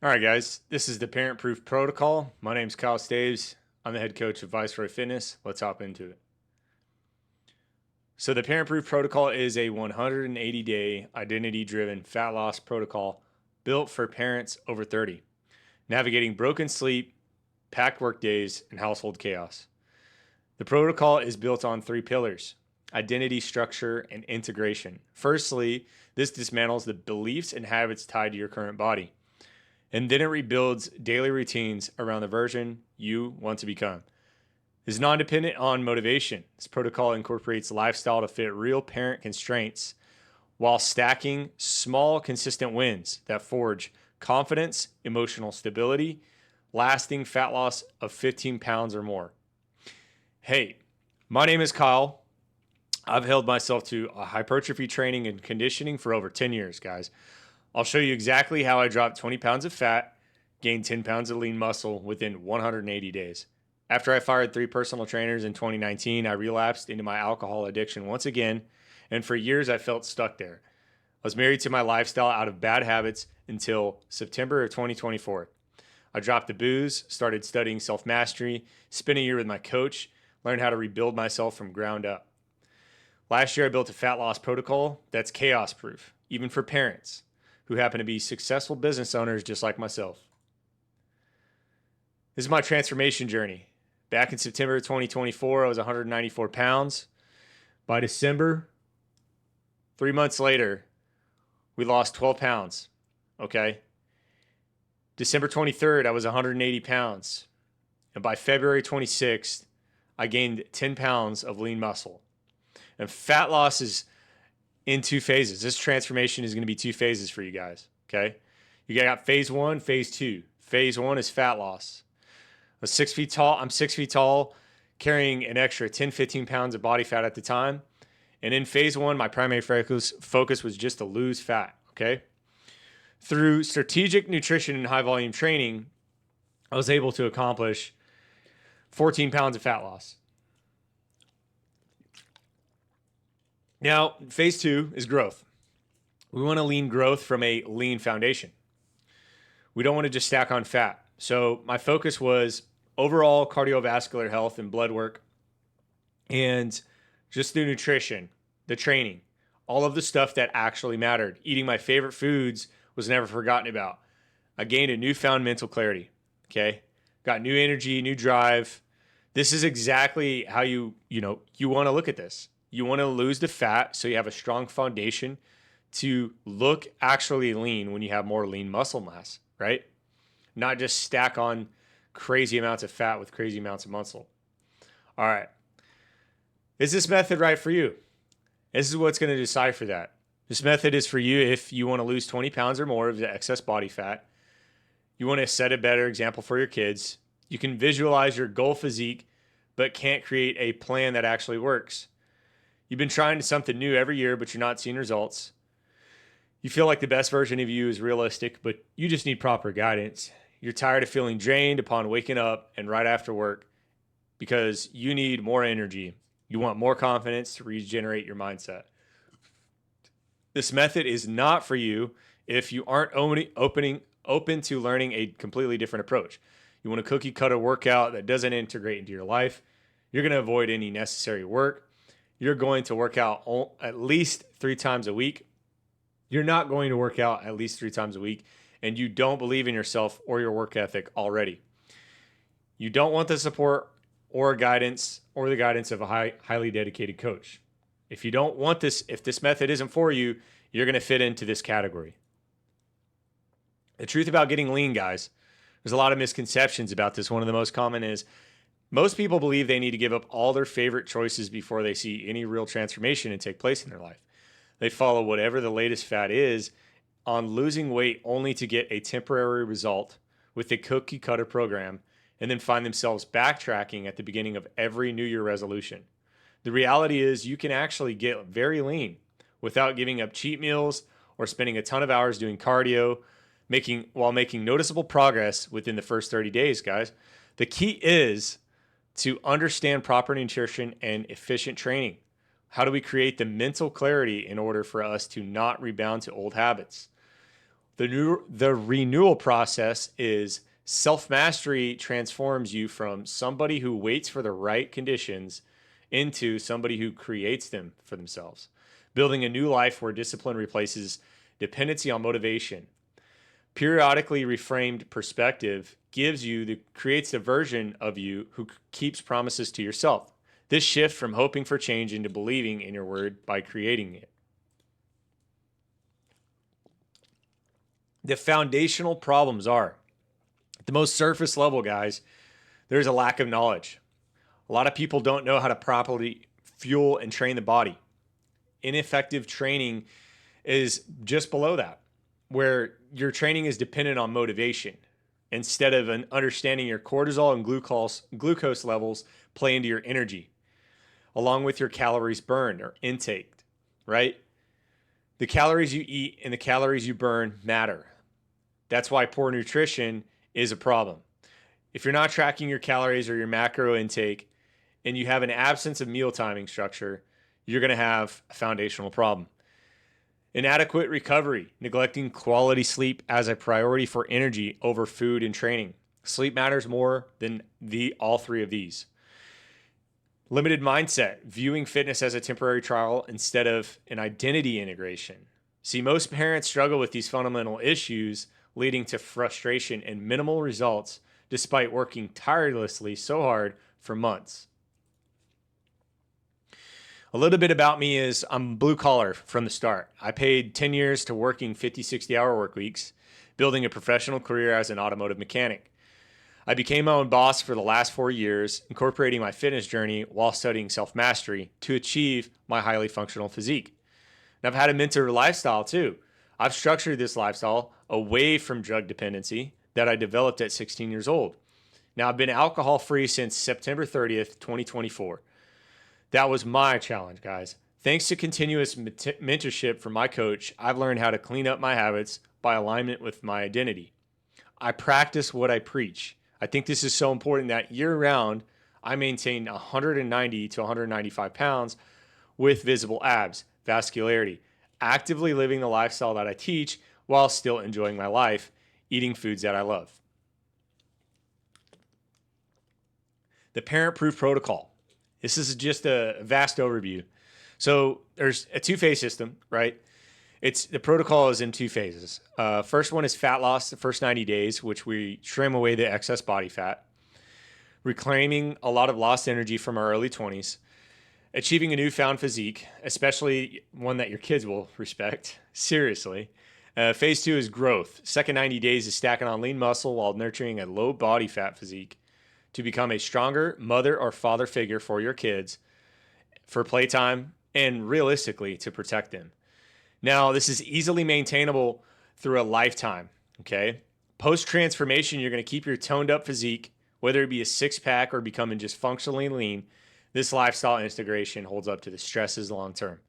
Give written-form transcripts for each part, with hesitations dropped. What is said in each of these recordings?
All right, guys, this is the Parent Proof Protocol. My name's Kyle Staves. I'm the head coach of Viceroy Fitness. Let's hop into it. So, the Parent Proof Protocol is a 180-day identity driven fat loss protocol built for parents over 30, navigating broken sleep, packed work days, and household chaos. The protocol is built on three pillars: identity, structure, and integration. Firstly, this dismantles the beliefs and habits tied to your current body, and then it rebuilds daily routines around the version you want to become. It's non dependent on motivation. This protocol incorporates lifestyle to fit real parent constraints while stacking small, consistent wins that forge confidence, emotional stability, lasting fat loss of 15 pounds or more. Hey, my name is Kyle. I've held myself to a hypertrophy training and conditioning for over 10 years, guys. I'll show you exactly how I dropped 20 pounds of fat, gained 10 pounds of lean muscle within 180 days. After I fired 3 personal trainers in 2019, I relapsed into my alcohol addiction once again, and for years I felt stuck there. I was married to my lifestyle out of bad habits until September of 2024. I dropped the booze, started studying self mastery, spent a year with my coach, learned how to rebuild myself from ground up. Last year, I built a fat loss protocol that's chaos proof, even for parents who happen to be successful business owners just like myself. This is my transformation journey. Back in September of 2024, I was 194 pounds. By December, 3 months later, we lost 12 pounds. Okay. December 23rd, I was 180 pounds. And by February 26th, I gained 10 pounds of lean muscle. And fat loss is in 2 phases. This transformation is going to be 2 phases for you guys. Okay. You got phase 1, phase 2. Phase 1 is fat loss. I'm 6 feet tall. I'm 6 feet tall, carrying an extra 10, 15 pounds of body fat at the time. And in phase 1, my primary focus was just to lose fat. Okay. Through strategic nutrition and high volume training, I was able to accomplish 14 pounds of fat loss. Now, phase 2 is growth. We want to lean growth from a lean foundation. We don't want to just stack on fat. So my focus was overall cardiovascular health and blood work, and just through nutrition, the training, all of the stuff that actually mattered. Eating my favorite foods was never forgotten about. I gained a newfound mental clarity. Okay. Got new energy, new drive. This is exactly how you want to look at this. You want to lose the fat so you have a strong foundation to look actually lean when you have more lean muscle mass, right? Not just stack on crazy amounts of fat with crazy amounts of muscle. All right. Is this method right for you? This is what's going to decipher that. This method is for you if you want to lose 20 pounds or more of the excess body fat. You want to set a better example for your kids. You can visualize your goal physique, but can't create a plan that actually works. You've been trying something new every year, but you're not seeing results. You feel like the best version of you is realistic, but you just need proper guidance. You're tired of feeling drained upon waking up and right after work because you need more energy. You want more confidence to regenerate your mindset. This method is not for you if you aren't open to learning a completely different approach. You want a cookie cutter workout that doesn't integrate into your life. You're going to avoid any necessary work. You're going to work out at least 3 times a week. You're not going to work out at least 3 times a week, and you don't believe in yourself or your work ethic already. You don't want the support or guidance or the guidance of a highly dedicated coach. If you don't want this, if this method isn't for you, you're going to fit into this category. The truth about getting lean, guys, there's a lot of misconceptions about this. One of the most common is most people believe they need to give up all their favorite choices before they see any real transformation and take place in their life. They follow whatever the latest fad is on losing weight only to get a temporary result with a cookie cutter program and then find themselves backtracking at the beginning of every New Year resolution. The reality is you can actually get very lean without giving up cheat meals or spending a ton of hours doing cardio, while making noticeable progress within the first 30 days, guys. The key is to understand proper nutrition and efficient training. How do we create the mental clarity in order for us to not rebound to old habits? The renewal process is self-mastery transforms you from somebody who waits for the right conditions into somebody who creates them for themselves, building a new life where discipline replaces dependency on motivation. Periodically reframed perspective creates the version of you who keeps promises to yourself. This shift from hoping for change into believing in your word by creating it. The foundational problems are at the most surface level, guys, there's a lack of knowledge. A lot of people don't know how to properly fuel and train the body. Ineffective training is just below that, where your training is dependent on motivation instead of an understanding your cortisol and glucose levels play into your energy, along with your calories burned or intake, right? The calories you eat and the calories you burn matter. That's why poor nutrition is a problem. If you're not tracking your calories or your macro intake and you have an absence of meal timing structure, you're going to have a foundational problem. Inadequate recovery, neglecting quality sleep as a priority for energy over food and training. Sleep matters more than all three of these. Limited mindset, viewing fitness as a temporary trial instead of an identity integration. See, most parents struggle with these fundamental issues, leading to frustration and minimal results despite working tirelessly so hard for months. A little bit about me is I'm blue collar from the start. I paid 10 years to working 50, 60-hour work weeks, building a professional career as an automotive mechanic. I became my own boss for the last 4 years, incorporating my fitness journey while studying self-mastery to achieve my highly functional physique. And I've had a mentor lifestyle too. I've structured this lifestyle away from drug dependency that I developed at 16 years old. Now, I've been alcohol-free since September 30th, 2024. That was my challenge, guys. Thanks to continuous mentorship from my coach, I've learned how to clean up my habits by alignment with my identity. I practice what I preach. I think this is so important that year-round, I maintain 190 to 195 pounds with visible abs, vascularity, actively living the lifestyle that I teach while still enjoying my life, eating foods that I love. The Parent Proof Protocol. This is just a vast overview. So there's a two-phase system, right? The protocol is in two phases. First one is fat loss the first 90 days, which we trim away the excess body fat, reclaiming a lot of lost energy from our early 20s, achieving a newfound physique, especially one that your kids will respect, seriously. Phase two is growth. Second 90 days is stacking on lean muscle while nurturing a low body fat physique to become a stronger mother or father figure for your kids, for playtime, and realistically to protect them. Now, this is easily maintainable through a lifetime, okay? Post-transformation, you're going to keep your toned up physique, whether it be a six-pack or becoming just functionally lean. This lifestyle integration holds up to the stresses long term.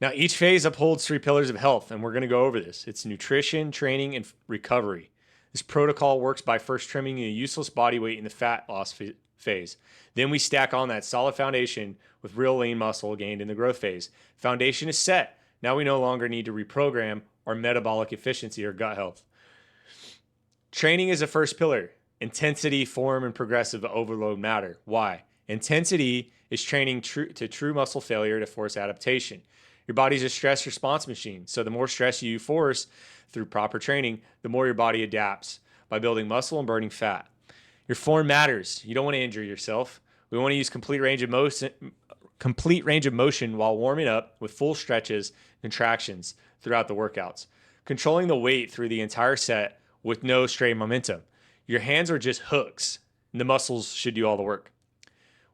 Now, each phase upholds three pillars of health, and we're going to go over this. It's nutrition, training, and recovery. This protocol works by first trimming the useless body weight in the fat loss phase. Then we stack on that solid foundation with real lean muscle gained in the growth phase. Foundation is set. Now we no longer need to reprogram our metabolic efficiency or gut health. Training is the first pillar. Intensity, form, and progressive overload matter. Why? Intensity is training to true muscle failure to force adaptation. Your body's a stress response machine. So the more stress you force through proper training, the more your body adapts by building muscle and burning fat. Your form matters. You don't want to injure yourself. We want to use complete range of motion while warming up with full stretches, contractions throughout the workouts. Controlling the weight through the entire set with no stray momentum. Your hands are just hooks, and the muscles should do all the work.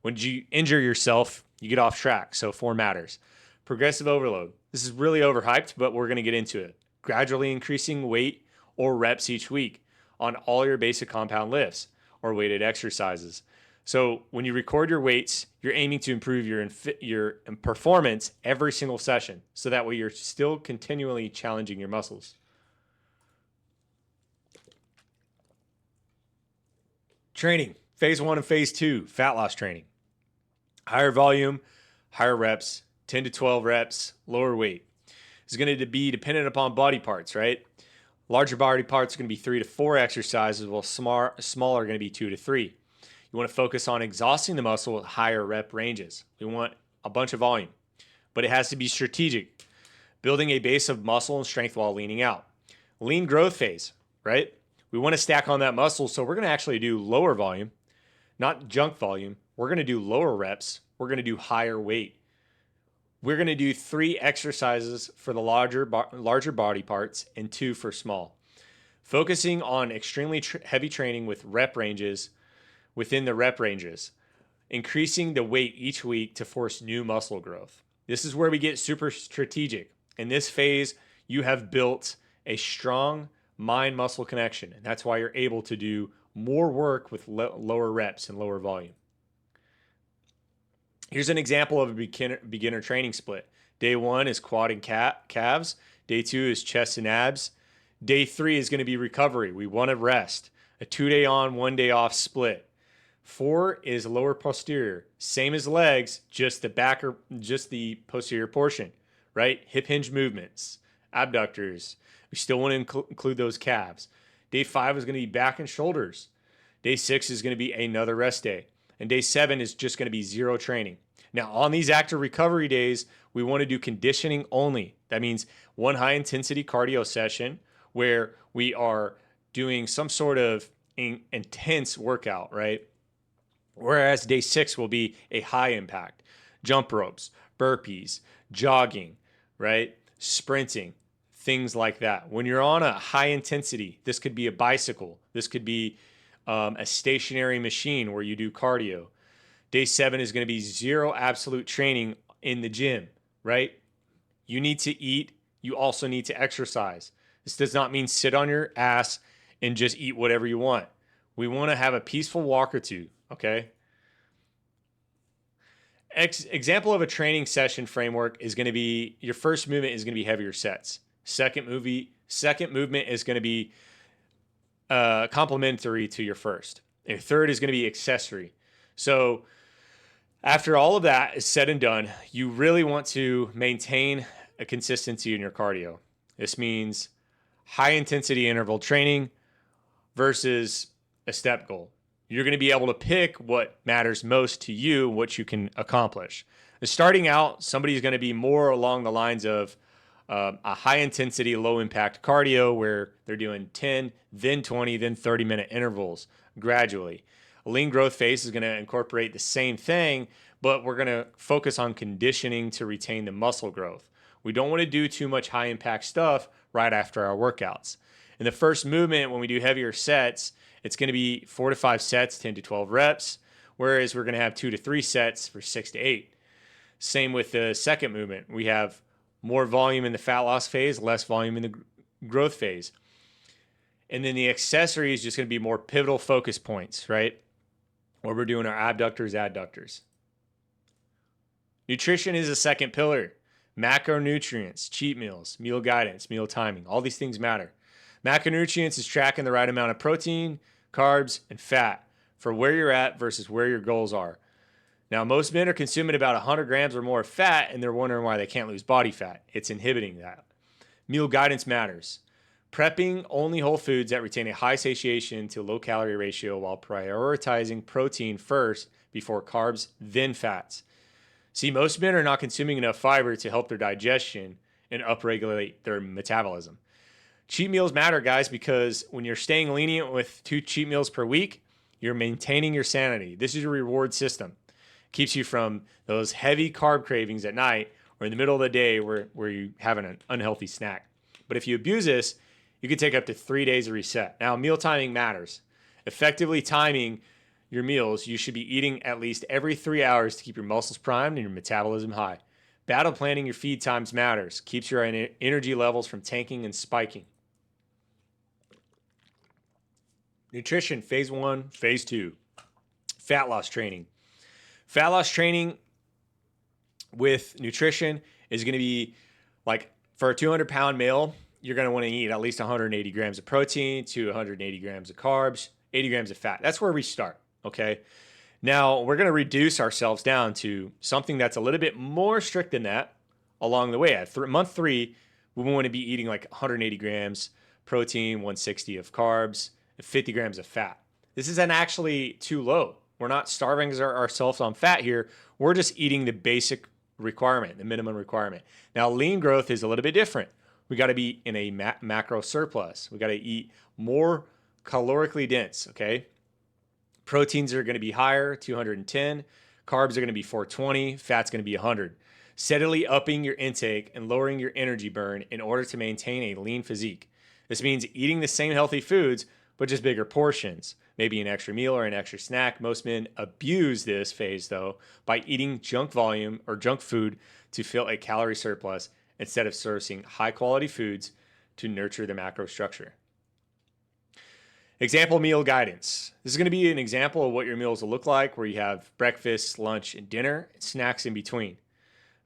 When you injure yourself, you get off track, so form matters. Progressive overload. This is really overhyped, but we're going to get into it. Gradually increasing weight or reps each week on all your basic compound lifts or weighted exercises. So when you record your weights, you're aiming to improve your performance every single session. So that way you're still continually challenging your muscles. Training. Phase one and phase two, fat loss training. Higher volume, higher reps, 10 to 12 reps, lower weight. It's going to be dependent upon body parts, right? Larger body parts are going to be 3 to 4 exercises, while smaller are going to be 2 to 3. You want to focus on exhausting the muscle with higher rep ranges. We want a bunch of volume, but it has to be strategic, building a base of muscle and strength while leaning out. Lean growth phase, right? We want to stack on that muscle, so we're going to actually do lower volume, not junk volume. We're going to do lower reps. We're going to do higher weight. We're going to do 3 exercises for the larger body parts and 2 for small. Focusing on extremely heavy training with rep ranges within the rep ranges. Increasing the weight each week to force new muscle growth. This is where we get super strategic. In this phase, you have built a strong mind-muscle connection, and that's why you're able to do more work with lower reps and lower volume. Here's an example of a beginner training split. Day 1 is quad and calves. Day 2 is chest and abs. Day 3 is going to be recovery. We want to rest. A 2-day on, 1-day off split. 4 is lower posterior. Same as legs, just the back or just the posterior portion, right? Hip hinge movements, abductors. We still want to include those calves. Day 5 is going to be back and shoulders. Day 6 is going to be another rest day. And day 7 is just going to be zero training. Now, on these active recovery days, we want to do conditioning only. That means one high intensity cardio session where we are doing some sort of intense workout, right? Whereas day 6 will be a high impact. Jump ropes, burpees, jogging, right? Sprinting, things like that. When you're on a high intensity, this could be a bicycle. This could be a stationary machine where you do cardio. Day 7 is going to be zero absolute training in the gym, right? You need to eat. You also need to exercise. This does not mean sit on your ass and just eat whatever you want. We want to have a peaceful walk or two, okay? Example of a training session framework is going to be your first movement is going to be heavier sets. Second movement is going to be complementary to your first. And third is going to be accessory. So after all of that is said and done, you really want to maintain a consistency in your cardio. This means high intensity interval training versus a step goal. You're going to be able to pick what matters most to you, what you can accomplish. Starting out, somebody's going to be more along the lines of a high intensity, low impact cardio where they're doing 10, then 20, then 30-minute intervals gradually. A lean growth phase is going to incorporate the same thing, but we're going to focus on conditioning to retain the muscle growth. We don't want to do too much high impact stuff right after our workouts. In the first movement, when we do heavier sets, it's going to be 4 to 5 sets, 10 to 12 reps, whereas we're going to have 2 to 3 sets for 6 to 8. Same with the second movement. We have more volume in the fat loss phase, less volume in the growth phase. And then the accessory is just going to be more pivotal focus points, right? Where we're doing our abductors, adductors. Nutrition is a second pillar. Macronutrients, cheat meals, meal guidance, meal timing, all these things matter. Macronutrients is tracking the right amount of protein, carbs, and fat for where you're at versus where your goals are. Now, most men are consuming about 100 grams or more of fat, and they're wondering why they can't lose body fat. It's inhibiting that. Meal guidance matters. Prepping only whole foods that retain a high satiation to low calorie ratio while prioritizing protein first before carbs, then fats. See, most men are not consuming enough fiber to help their digestion and upregulate their metabolism. Cheat meals matter, guys, because when you're staying lenient with 2 cheat meals per week, you're maintaining your sanity. This is your reward system. Keeps you from those heavy carb cravings at night or in the middle of the day where you have an unhealthy snack. But if you abuse this, you can take up to 3 days to reset. Now, meal timing matters. Effectively timing your meals, you should be eating at least every 3 hours to keep your muscles primed and your metabolism high. Battle planning your feed times matters. Keeps your energy levels from tanking and spiking. Nutrition, phase 1, phase 2. Fat loss training. Fat loss training with nutrition is going to be like for a 200-pound male, you're going to want to eat at least 180 grams of protein to 180 grams of carbs, 80 grams of fat. That's where we start, okay? Now, we're going to reduce ourselves down to something that's a little bit more strict than that along the way. At month 3, we want to be eating like 180 grams protein, 160 of carbs, and 50 grams of fat. This isn't actually too low. We're not starving ourselves on fat here. We're just eating the basic requirement, the minimum requirement. Now, lean growth is a little bit different. We got to be in a macro surplus. We got to eat more calorically dense, okay? Proteins are going to be higher, 210. Carbs are going to be 420. Fat's going to be 100. Steadily upping your intake and lowering your energy burn in order to maintain a lean physique. This means eating the same healthy foods, but just bigger portions. Maybe an extra meal or an extra snack. Most men abuse this phase, though, by eating junk volume or junk food to fill a calorie surplus instead of sourcing high-quality foods to nurture the macro structure. Example meal guidance. This is going to be an example of what your meals will look like, where you have breakfast, lunch, and dinner, and snacks in between.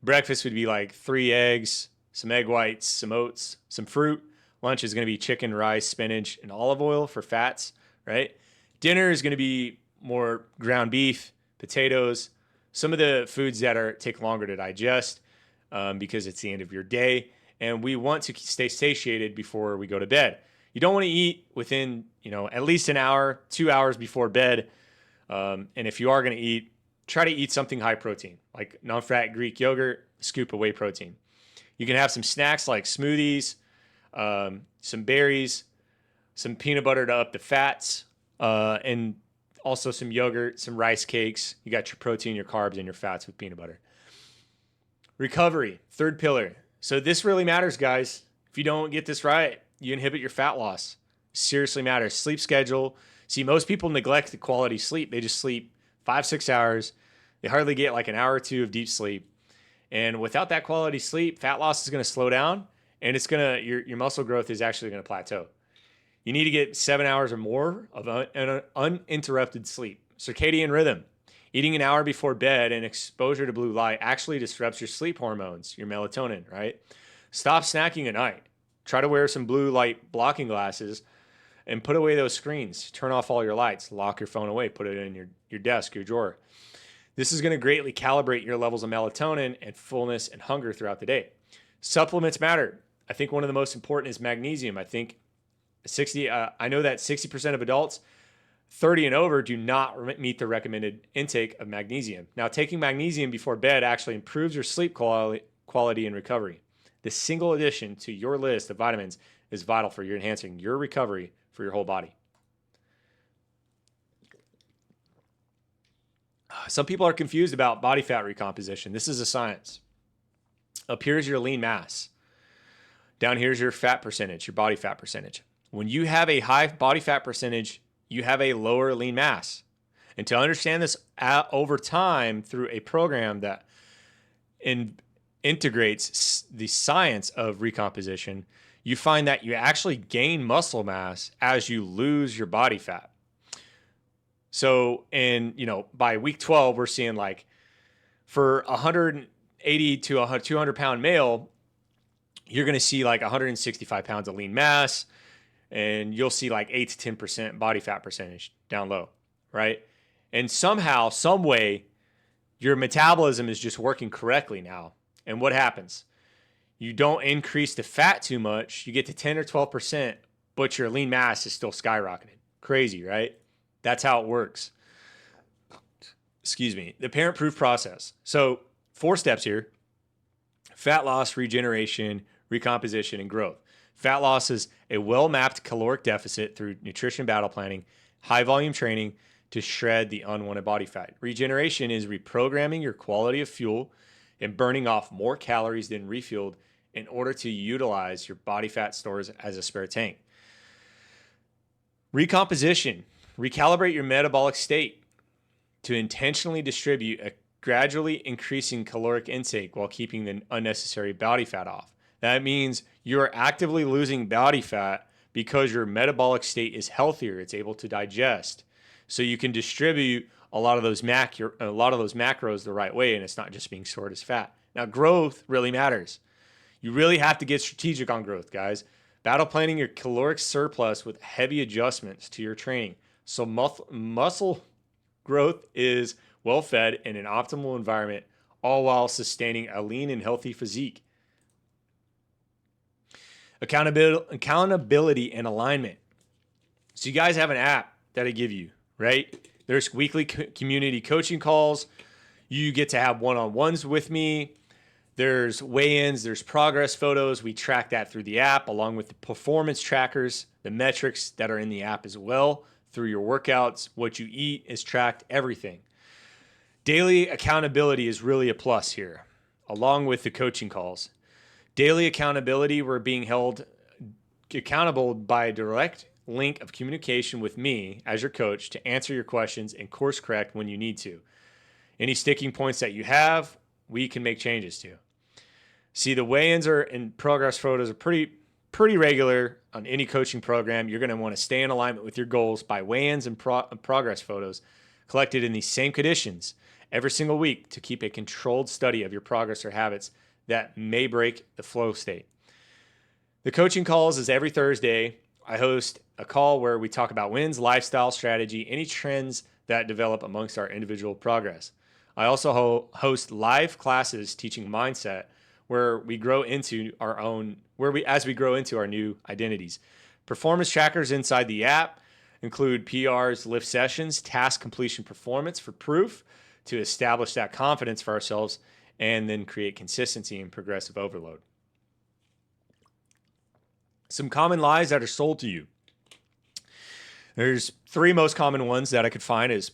Breakfast would be like 3 eggs, some egg whites, some oats, some fruit. Lunch is going to be chicken, rice, spinach, and olive oil for fats, right? Dinner is going to be more ground beef, potatoes, some of the foods that take longer to digest because it's the end of your day. And we want to stay satiated before we go to bed. You don't want to eat within, at least an hour, 2 hours before bed. And if you are going to eat, try to eat something high protein, like non-fat Greek yogurt, scoop of whey protein. You can have some snacks like smoothies, some berries, some peanut butter to up the fats, and also some yogurt, some rice cakes. You got your protein, your carbs, and your fats with peanut butter. Recovery, third pillar. So this really matters, guys. If you don't get this right, you inhibit your fat loss. Seriously matters. Sleep schedule. See, most people neglect the quality sleep. They just sleep 5-6 hours. They hardly get like an hour or two of deep sleep. And without that quality sleep, fat loss is going to slow down, and it's going to your muscle growth is actually going to plateau. You need to get 7 hours or more of uninterrupted sleep. Circadian rhythm. Eating an hour before bed and exposure to blue light actually disrupts your sleep hormones, your melatonin, right? Stop snacking at night. Try to wear some blue light blocking glasses and put away those screens. Turn off all your lights. Lock your phone away. Put it in your desk, your drawer. This is going to greatly calibrate your levels of melatonin and fullness and hunger throughout the day. Supplements matter. I think one of the most important is magnesium. I think I know that 60% of adults 30 and over do not meet the recommended intake of magnesium. Now, taking magnesium before bed actually improves your sleep quality and recovery. This single addition to your list of vitamins is vital for your enhancing your recovery for your whole body. Some people are confused about body fat recomposition. This is a science. Up here is your lean mass. Down here is your fat percentage, your body fat percentage. When you have a high body fat percentage, you have a lower lean mass. And to understand this over time through a program that integrates the science of recomposition, you find that you actually gain muscle mass as you lose your body fat. So, by week 12, we're seeing like for 180 to a 200 pound male, you're going to see like 165 pounds of lean mass, and you'll see like 8 to 10% body fat percentage down low, right? And somehow, some way, your metabolism is just working correctly now. And what happens? You don't increase the fat too much. You get to 10 or 12%, but your lean mass is still skyrocketed. Crazy, right? That's how it works. Excuse me. The parent-proof process. So 4 steps here: fat loss, regeneration, recomposition, and growth. Fat loss is a well-mapped caloric deficit through nutrition battle planning, high-volume training to shred the unwanted body fat. Regeneration is reprogramming your quality of fuel and burning off more calories than refueled in order to utilize your body fat stores as a spare tank. Recomposition. Recalibrate your metabolic state to intentionally distribute a gradually increasing caloric intake while keeping the unnecessary body fat off. That means you're actively losing body fat because your metabolic state is healthier. It's able to digest. So you can distribute a lot of those macros the right way, and it's not just being stored as fat. Now, growth really matters. You really have to get strategic on growth, guys. Battle planning your caloric surplus with heavy adjustments to your training. So muscle growth is well fed in an optimal environment, all while sustaining a lean and healthy physique. Accountability and alignment. So you guys have an app that I give you, right? There's weekly community coaching calls. You get to have one-on-ones with me. There's weigh-ins, there's progress photos. We track that through the app along with the performance trackers, the metrics that are in the app as well through your workouts. What you eat is tracked, everything. Daily accountability is really a plus here, along with the coaching calls. Daily accountability, we're being held accountable by a direct link of communication with me as your coach to answer your questions and course correct when you need to. Any sticking points that you have, we can make changes to. See, the weigh-ins and progress photos are pretty regular on any coaching program. You're going to want to stay in alignment with your goals by weigh-ins and progress photos collected in these same conditions every single week to keep a controlled study of your progress or habits that may break the flow state. The coaching calls is every Thursday. I host a call where we talk about wins, lifestyle strategy, any trends that develop amongst our individual progress. I also host live classes teaching mindset where we grow into as we grow into our new identities. Performance trackers inside the app include PRs, lift sessions, task completion performance for proof to establish that confidence for ourselves and then create consistency and progressive overload. Some common lies that are sold to you. There's 3 most common ones that I could find is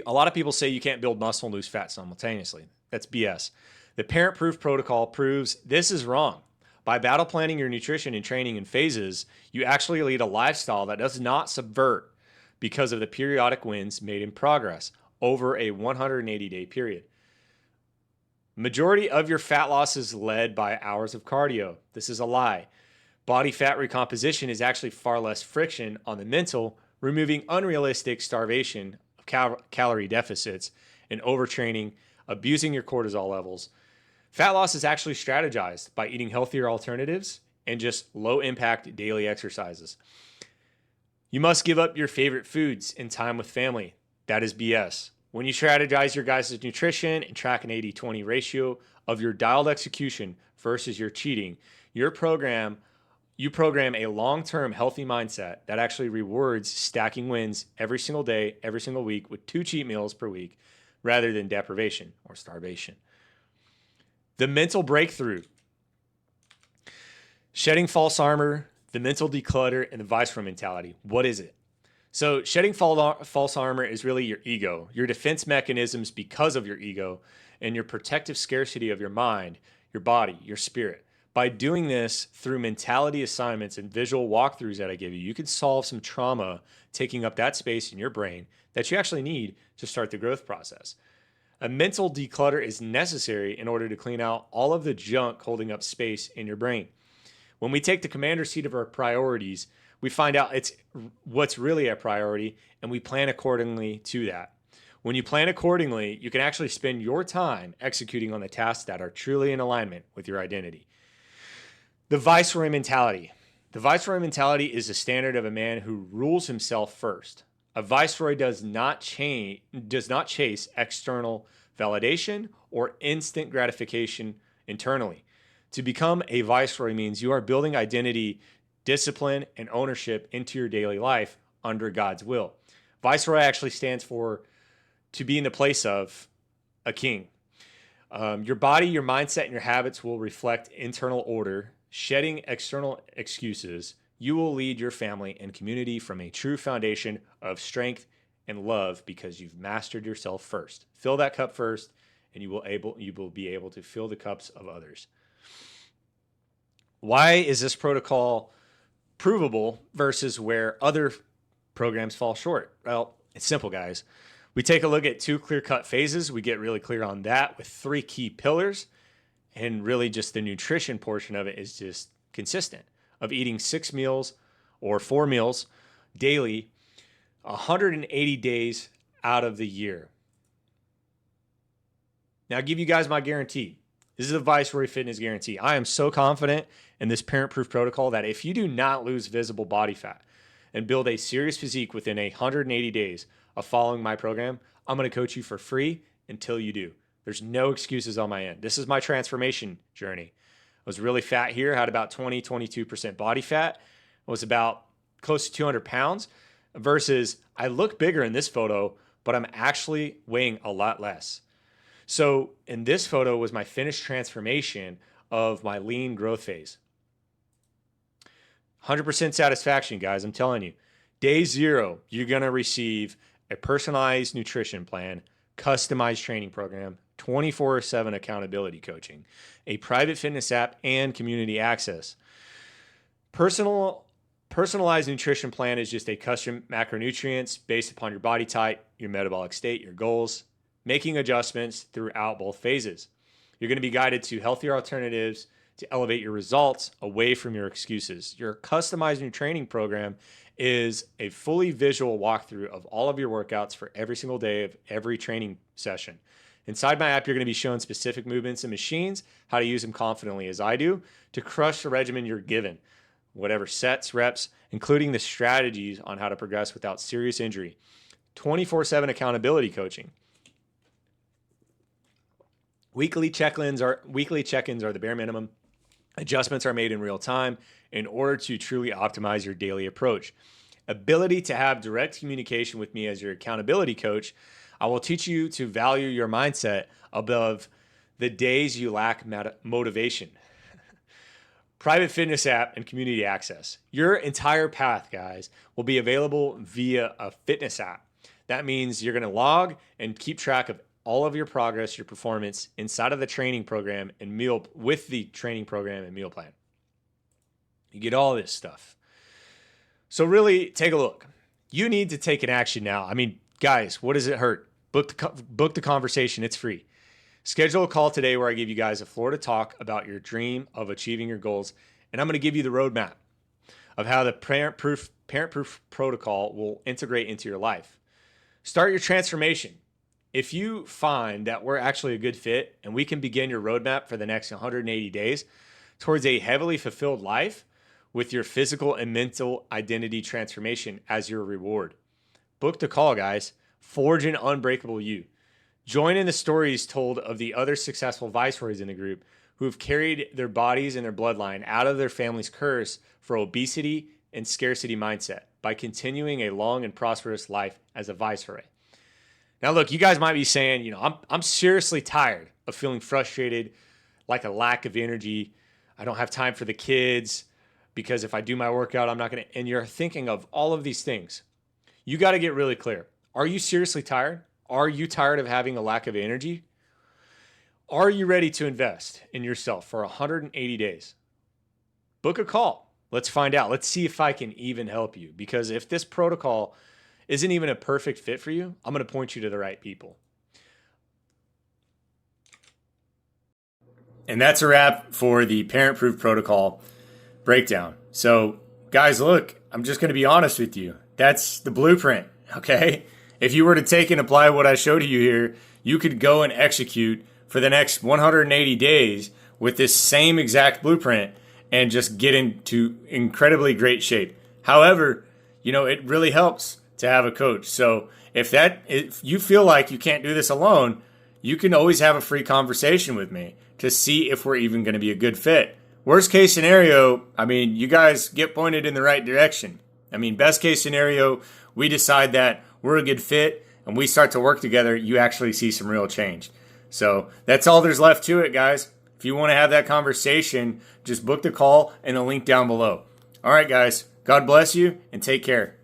a lot of people say you can't build muscle and lose fat simultaneously. That's BS. The Parent Proof Protocol proves this is wrong. By battle planning your nutrition and training in phases, you actually lead a lifestyle that does not subvert because of the periodic wins made in progress over a 180-day period. Majority of your fat loss is led by hours of cardio. This is a lie. Body fat recomposition is actually far less friction on the mental, removing unrealistic starvation of calorie deficits and overtraining, abusing your cortisol levels. Fat loss is actually strategized by eating healthier alternatives and just low impact daily exercises. You must give up your favorite foods in time with family. That is BS. When you strategize your guys' nutrition and track an 80-20 ratio of your dialed execution versus your cheating, you program a long-term healthy mindset that actually rewards stacking wins every single day, every single week with 2 cheat meals per week rather than deprivation or starvation. The mental breakthrough. Shedding false armor, the mental declutter, and the viceroy mentality. What is it? So shedding false armor is really your ego, your defense mechanisms because of your ego, and your protective scarcity of your mind, your body, your spirit. By doing this through mentality assignments and visual walkthroughs that I give you, you can solve some trauma taking up that space in your brain that you actually need to start the growth process. A mental declutter is necessary in order to clean out all of the junk holding up space in your brain. When we take the commander seat of our priorities, we find out it's what's really a priority, and we plan accordingly to that. When you plan accordingly, you can actually spend your time executing on the tasks that are truly in alignment with your identity. The viceroy mentality. The viceroy mentality is the standard of a man who rules himself first. A viceroy does not chase external validation or instant gratification internally. To become a viceroy means you are building identity, discipline, and ownership into your daily life under God's will. Viceroy actually stands for to be in the place of a king. Your body, your mindset, and your habits will reflect internal order. Shedding external excuses, you will lead your family and community from a true foundation of strength and love because you've mastered yourself first. Fill that cup first, and you will be able to fill the cups of others. Why is this protocol provable versus where other programs fall short? Well, it's simple, guys. We take a look at 2 clear-cut phases. We get really clear on that with 3 key pillars. And really just the nutrition portion of it is just consistent of eating 6 meals or 4 meals daily, 180 days out of the year. Now, I'll give you guys my guarantee. This is a Viceroy Fitness guarantee. I am so confident in this parent-proof protocol that if you do not lose visible body fat and build a serious physique within 180 days of following my program, I'm going to coach you for free until you do. There's no excuses on my end. This is my transformation journey. was really fat here, had about 22% body fat, was about close to 200 pounds, versus I look bigger in this photo, but I'm actually weighing a lot less. So in this photo was my finished transformation of my lean growth phase. 100% satisfaction, guys. I'm telling you. Day 0, you're going to receive a personalized nutrition plan, customized training program, 24/7 accountability coaching, a private fitness app, and community access. Personalized nutrition plan is just a custom macronutrients based upon your body type, your metabolic state, your goals, making adjustments throughout both phases. You're going to be guided to healthier alternatives to elevate your results away from your excuses. Your customized new training program is a fully visual walkthrough of all of your workouts for every single day of every training session. Inside my app, you're going to be shown specific movements and machines, how to use them confidently as I do, to crush the regimen you're given. Whatever sets, reps, including the strategies on how to progress without serious injury. 24/7 accountability coaching. Weekly check-ins are the bare minimum. Adjustments are made in real time in order to truly optimize your daily approach. Ability to have direct communication with me as your accountability coach. I will teach you to value your mindset above the days you lack motivation. Private fitness app and community access. Your entire path, guys, will be available via a fitness app. That means you're going to log and keep track of all of your progress, your performance inside of the training program and meal plan. You get all this stuff. So really take a look. You need to take an action now. I mean, guys, what does it hurt? Book the conversation. It's free. Schedule a call today where I give you guys a floor to talk about your dream of achieving your goals. And I'm going to give you the roadmap of how the parent-proof protocol will integrate into your life. Start your transformation. If you find that we're actually a good fit and we can begin your roadmap for the next 180 days towards a heavily fulfilled life with your physical and mental identity transformation as your reward. Book the call, guys. Forge an unbreakable you. Join in the stories told of the other successful viceroys in the group who have carried their bodies and their bloodline out of their family's curse for obesity and scarcity mindset by continuing a long and prosperous life as a viceroy. Now, look, you guys might be saying, I'm seriously tired of feeling frustrated, like a lack of energy. I don't have time for the kids because if I do my workout, I'm not going to. And you're thinking of all of these things. You got to get really clear. Are you seriously tired? Are you tired of having a lack of energy? Are you ready to invest in yourself for 180 days? Book a call. Let's find out. Let's see if I can even help you. Because if this protocol isn't even a perfect fit for you, I'm going to point you to the right people. And that's a wrap for the parent-proof protocol breakdown. So, guys, look, I'm just going to be honest with you. That's the blueprint, okay? If you were to take and apply what I showed you here, you could go and execute for the next 180 days with this same exact blueprint and just get into incredibly great shape. However, it really helps to have a coach. So if you feel like you can't do this alone, you can always have a free conversation with me to see if we're even going to be a good fit. Worst case scenario, you guys get pointed in the right direction. Best case scenario, we decide that we're a good fit and we start to work together, you actually see some real change. So that's all there's left to it, guys. If you want to have that conversation, just book the call and the link down below. All right, guys, God bless you and take care.